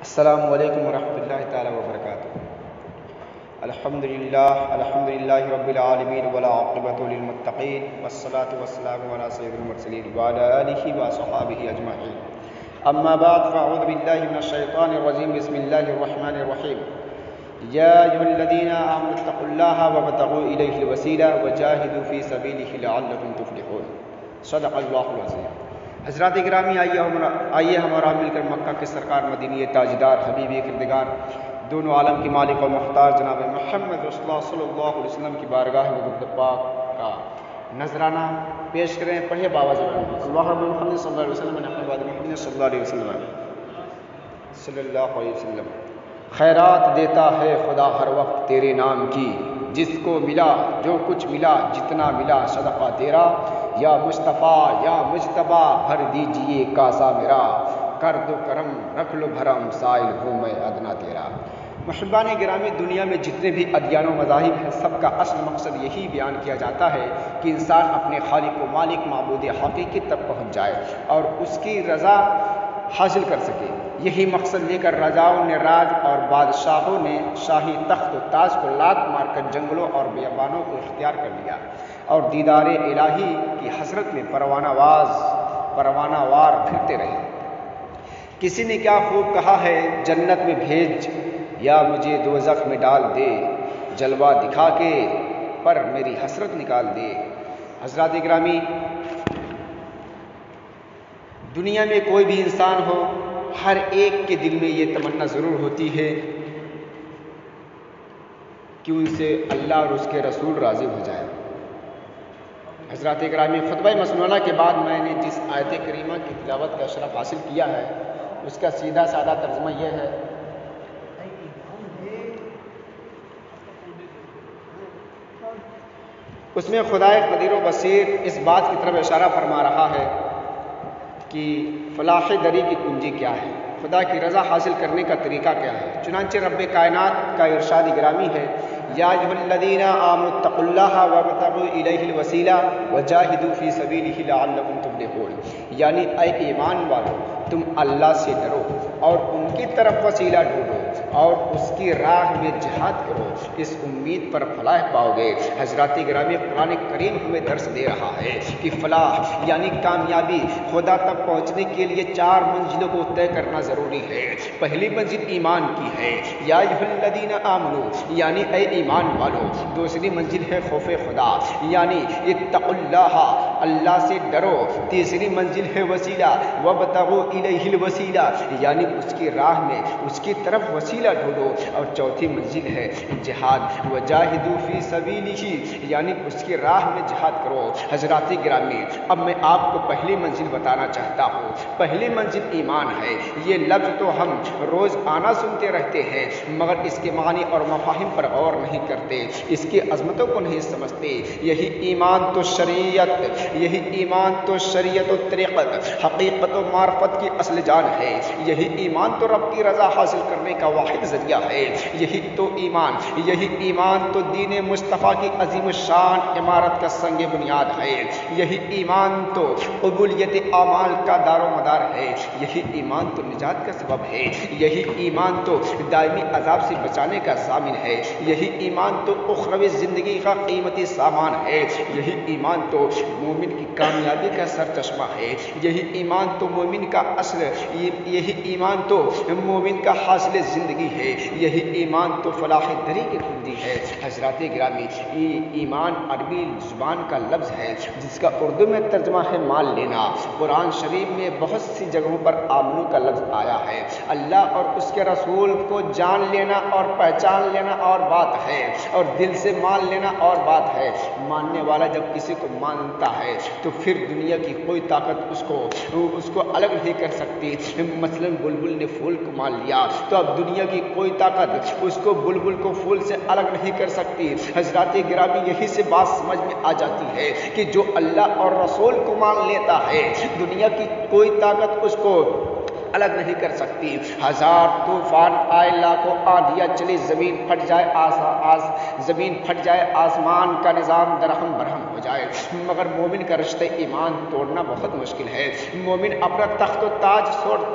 السلام علیکم ورحمۃ اللہ تعالی وبرکاتہ۔ الحمدللہ رب العالمین والعاقبۃ للمتقین والصلاة والسلام علی سید المرسلین وعلی آلہ وصحبہ اجمعین، اما بعد فاعوذ باللہ من الشیطان الرجیم، بسم اللہ الرحمن الرحیم۔ یا ایھا الذین آمنوا اتقوا اللہ وابتغوا الیہ الوسیلہ وجاہدوا فی سبیلہ لعلکم تفلحون۔ صدق اللہ العظیم۔ حضرات گرامی، آئیے ہمارا مل کر مکہ کے سرکار مدینی تاجدار حبیب کردگار دونوں عالم کے مالک و مختار جناب محمد رسول اللہ صلی اللہ علیہ وسلم کی بارگاہ مقدس پاک کا نذرانہ پیش کریں۔ پڑھے باواز اللہ محمد صلی اللہ علیہ وسلم محمد صلی اللہ علیہ وسلم صلی اللہ علیہ وسلم۔ خیرات دیتا ہے خدا ہر وقت تیرے نام کی، جس کو ملا جو کچھ ملا جتنا ملا صدقہ تیرا، یا مصطفیٰ یا مجتبیٰ بھر دیجئے کاسا میرا، کر دو کرم رکھ لو بھرم سائل ہوں میں ادنا تیرا۔ محبان گرامی، دنیا میں جتنے بھی ادیان و مذاہب ہیں، سب کا اصل مقصد یہی بیان کیا جاتا ہے کہ انسان اپنے خالق و مالک معبود حقیقی تک پہنچ جائے اور اس کی رضا حاصل کر سکے۔ یہی مقصد لے کر راجاؤں نے راج اور بادشاہوں نے شاہی تخت و تاج کو لات مار کر جنگلوں اور بیابانوں کو اختیار کر لیا اور دیدار الہی کی حسرت میں پروانہ وار پھرتے رہے۔ کسی نے کیا خوب کہا ہے، جنت میں بھیج یا مجھے دوزخ میں ڈال دے، جلوہ دکھا کے پر میری حسرت نکال دے۔ حضرات گرامی، دنیا میں کوئی بھی انسان ہو، ہر ایک کے دل میں یہ تمنا ضرور ہوتی ہے کہ ان سے اللہ اور اس کے رسول راضی ہو جائے۔ حضرات گرامی، خطبہ مسنونہ کے بعد میں نے جس آیت کریمہ کی تلاوت کا شرف حاصل کیا ہے، اس کا سیدھا سادہ ترجمہ یہ ہے، اس میں خدا قدیر و بصیر اس بات کی طرف اشارہ فرما رہا ہے کہ فلاح دری کی کنجی کیا ہے، خدا کی رضا حاصل کرنے کا طریقہ کیا ہے۔ چنانچہ رب کائنات کا ارشاد گرامی ہے، یا ایھا الذین آمنوا اتقوا اللہ وابتغوا الیہ الوسیلہ وجاہدوا فی سبیلہ لعلکم تفلحون، یعنی اے ایمان والو، تم اللہ سے ڈرو اور ان کی طرف وسیلہ ڈھونڈو اور اس کی راہ میں جہاد کرو، اس امید پر فلاح پاؤ گے۔ حضرات گرامی، قرآن کریم ہمیں درس دے رہا ہے کہ فلاح یعنی کامیابی، خدا تک پہنچنے کے لیے 4 منزلوں کو طے کرنا ضروری ہے۔ پہلی منزل ایمان کی ہے، یا ایھا الذین آمنوا، یعنی اے ایمان والو۔ دوسری منزل ہے خوف خدا، یعنی اتقوا اللہ، اللہ سے ڈرو۔ تیسری منزل ہے وسیلہ، وابتغوا الیہ الوسیلہ، یعنی اس کی راہ میں اس کی طرف وسیلہ ڈھونڈو۔ اور چوتھی منزل ہے جہاد، وجاہدوا فی سبیلہ، یعنی اس کی راہ میں جہاد کرو۔ حضرات گرامی، اب میں آپ کو پہلی منزل بتانا چاہتا ہوں۔ پہلی منزل ایمان ہے۔ یہ لفظ تو ہم روز آنا سنتے رہتے ہیں، مگر اس کے معنی اور مفاہیم پر غور نہیں کرتے، اس کی عظمتوں کو نہیں سمجھتے۔ یہی ایمان تو شریعت و طریقت، حقیقت و معرفت کی اصل جان ہے۔ یہی ایمان تو رب کی رضا حاصل کرنے کا واحد ذریعہ ہے۔ یہی ایمان تو دین مصطفیٰ کی عظیم الشان عمارت کا سنگ بنیاد ہے۔ یہی ایمان تو قبولیت اعمال کا دار و مدار ہے۔ یہی ایمان تو نجات کا سبب ہے۔ یہی ایمان تو دائمی عذاب سے بچانے کا ضامن ہے۔ یہی ایمان تو اخروی زندگی کا قیمتی سامان ہے۔ یہی ایمان تو مومن کی کامیابی کا سر چشمہ ہے۔ یہی ایمان تو مومن کا حاصل زندگی ہے۔ یہی ایمان تو فلاح دری کی کنجی ہے۔ حضرات گرامی، ایمان عربی زبان کا لفظ ہے جس کا اردو میں ترجمہ ہے مال لینا۔ قرآن شریف میں بہت سی جگہوں پر آمنو کا لفظ آیا ہے۔ اللہ اور اس کے رسول کو جان لینا اور پہچان لینا اور بات ہے، اور دل سے مان لینا اور بات ہے۔ ماننے والا جب کسی کو مانتا ہے تو پھر دنیا کی کوئی طاقت اس کو الگ نہیں کر سکتی۔ مثلا بلبل نے پھول کو مان لیا تو اب دنیا کی کوئی طاقت اس کو بلبل کو پھول سے الگ نہیں کر سکتی۔ حضرات گرامی، یہی سے بات سمجھ میں آ جاتی ہے کہ جو اللہ اور رسول کو مان لیتا ہے، دنیا کی کوئی طاقت اس کو الگ نہیں کر سکتی. ہزار طوفان آئے، لاکھوں آندھیاں چلی، زمین پھٹ جائے، زمین پھٹ جائے، آسمان کا نظام درہم برہم ہو جائے، مگر مومن کا رشتہ ایمان توڑنا بہت مشکل ہے. مومن اپنا تخت و تاج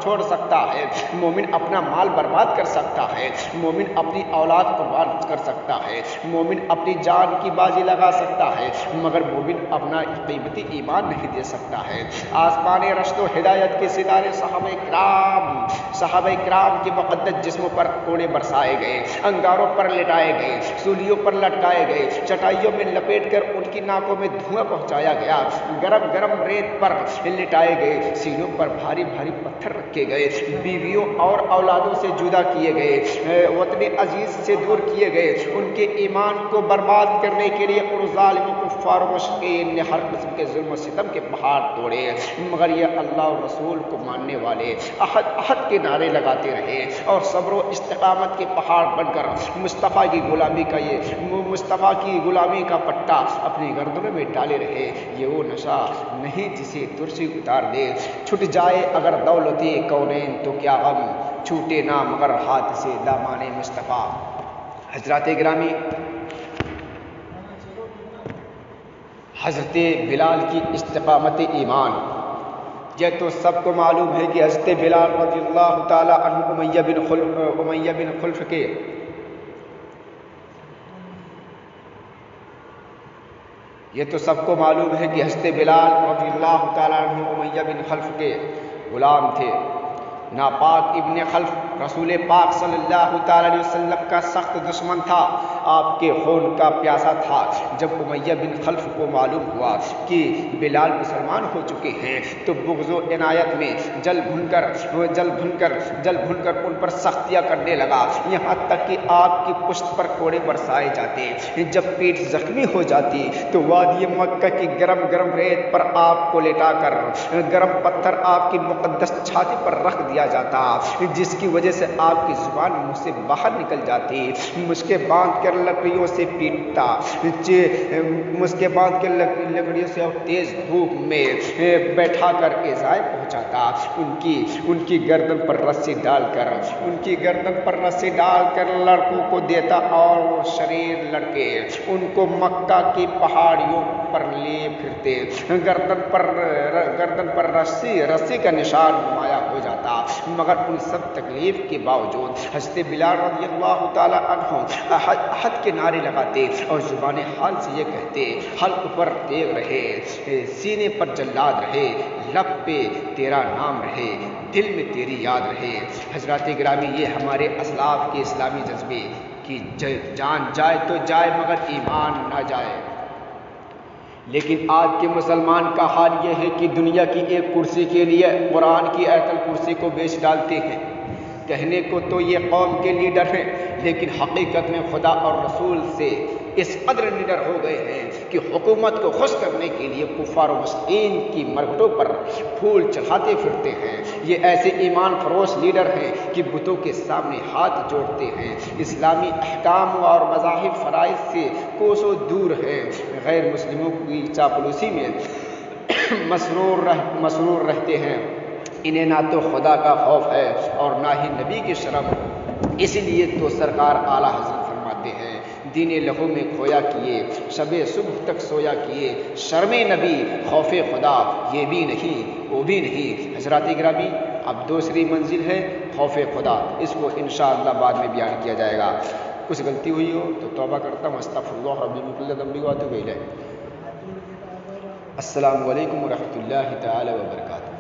چھوڑ سکتا ہے، مومن اپنا مال برباد کر سکتا ہے، مومن اپنی اولاد قربان کر سکتا ہے، مومن اپنی جان کی بازی لگا سکتا ہے، مگر مومن اپنا قیمتی ایمان نہیں دے سکتا ہے. آسمان رشد و ہدایت کے ستارے صحابہ کرام کے مقدس جسموں پر کوڑے برسائے گئے، انگاروں پر لٹائے گئے، سولیوں پر لٹکائے گئے، چٹائیوں میں لپیٹ کر ان کی ناکوں میں دھواں پہنچایا گیا، گرم گرم ریت پر لٹائے گئے، سینوں پر بھاری بھاری پتھر رکھے گئے، بیویوں اور اولادوں سے جدا کیے گئے، وطن عزیز سے دور کیے گئے. ان کے ایمان کو برباد کرنے کے لیے ان ظالموں کفار و مشرکین نے ہر قسم کے ظلم و ستم کے پہاڑ توڑے، مگر یہ اللہ اور رسول کو ماننے والے احد احد کے نعرے لگاتے رہے اور صبر و استقامت کے پہاڑ بن کر مصطفیٰ کی غلامی کا پٹا اپنی گردنوں میں ڈالے رہے. یہ وہ نشہ نہیں جسے ترسی اتار دے، چھٹ جائے اگر دولت کونین تو کیا غم، چھوٹے نہ مگر ہاتھ سے دامان مصطفیٰ. حضرات گرامی، حضرت بلال کی استقامت ایمان، یہ تو سب کو معلوم ہے کہ حضرت بلال رضی اللہ تعالی عنہ امیہ بن خلف کے یہ تو سب کو معلوم ہے کہ حضرت بلال رضی اللہ تعالی عنہ امیہ بن خلف کے غلام تھے. ناپاک ابن خلف رسول پاک صلی اللہ تعالی علیہ وسلم کا سخت دشمن تھا، آپ کے خون کا پیاسا تھا. جب امیہ بن خلف کو معلوم ہوا کہ بلال مسلمان ہو چکے ہیں تو بغض و عنایت میں جل بھن کر ان پر سختیاں کرنے لگا، یہاں تک کہ آپ کی پشت پر کوڑے برسائے جاتے. جب پیٹھ زخمی ہو جاتی تو وادی مکہ کی گرم گرم ریت پر آپ کو لٹا کر گرم پتھر آپ کی مقدس چھاتی پر رکھ دیا جاتا، جس کی وجہ سے آپ کی زبان منہ سے باہر نکل جاتی. مشکیں باندھ کر لکڑیوں سے پیٹتا، مشکیں باندھ کر لکڑیوں سے اور تیز دھوپ میں بیٹھا کر ایذائے پہنچاتا. ان کی گردن پر رسی ڈال کر لڑکوں کو دیتا اور وہ شریر لڑکے ان کو مکہ کی پہاڑیوں پر لیے پھرتے. گردن پر رسی کا نشان نمایاں ہو جاتا، مگر ان سب تکلیف کے باوجود حضرت بلال رضی اللہ تعالی عنہ احد کے نعرے لگاتے اور زبان حال سے یہ کہتے: حلق پر تیغ رہے، سینے پر جلاد رہے، لب پہ تیرا نام رہے، دل میں تیری یاد رہے. حضرات گرامی، یہ ہمارے اسلاف کے اسلامی جذبے کی جان جائے تو جائے مگر ایمان نہ جائے. لیکن آج کے مسلمان کا حال یہ ہے کہ دنیا کی ایک کرسی کے لیے قرآن کی آیت الکرسی کو بیچ ڈالتے ہیں. کہنے کو تو یہ قوم کے لیڈر ہیں، لیکن حقیقت میں خدا اور رسول سے اس قدر نڈر ہو گئے ہیں کہ حکومت کو خوش کرنے کے لیے کفار و مشرکین کی مرگٹوں پر پھول چڑھاتے پھرتے ہیں. یہ ایسے ایمان فروش لیڈر ہیں کہ بتوں کے سامنے ہاتھ جوڑتے ہیں، اسلامی احکام اور مذاہب فرائض سے کوسوں دور ہیں، غیر مسلموں کی چاپلوسی میں مسرور رہتے ہیں. انہیں نہ تو خدا کا خوف ہے اور نہ ہی نبی کی شرم. اس لیے تو سرکار اعلیٰ حضرت فرماتے ہیں: دین لہو میں کھویا کیے، شب صبح تک سویا کیے، شرم نبی خوف خدا یہ بھی نہیں وہ بھی نہیں. حضرات گرامی، اب دوسری منزل ہے خوف خدا، اس کو انشاءاللہ بعد میں بیان کیا جائے گا. کچھ غلطی ہوئی ہو تو توبہ کرتا ہوں، استغفر اللہ ربی من کل ذنب واتوب الیہ. السلام علیکم ورحمۃ اللہ تعالی وبرکاتہ.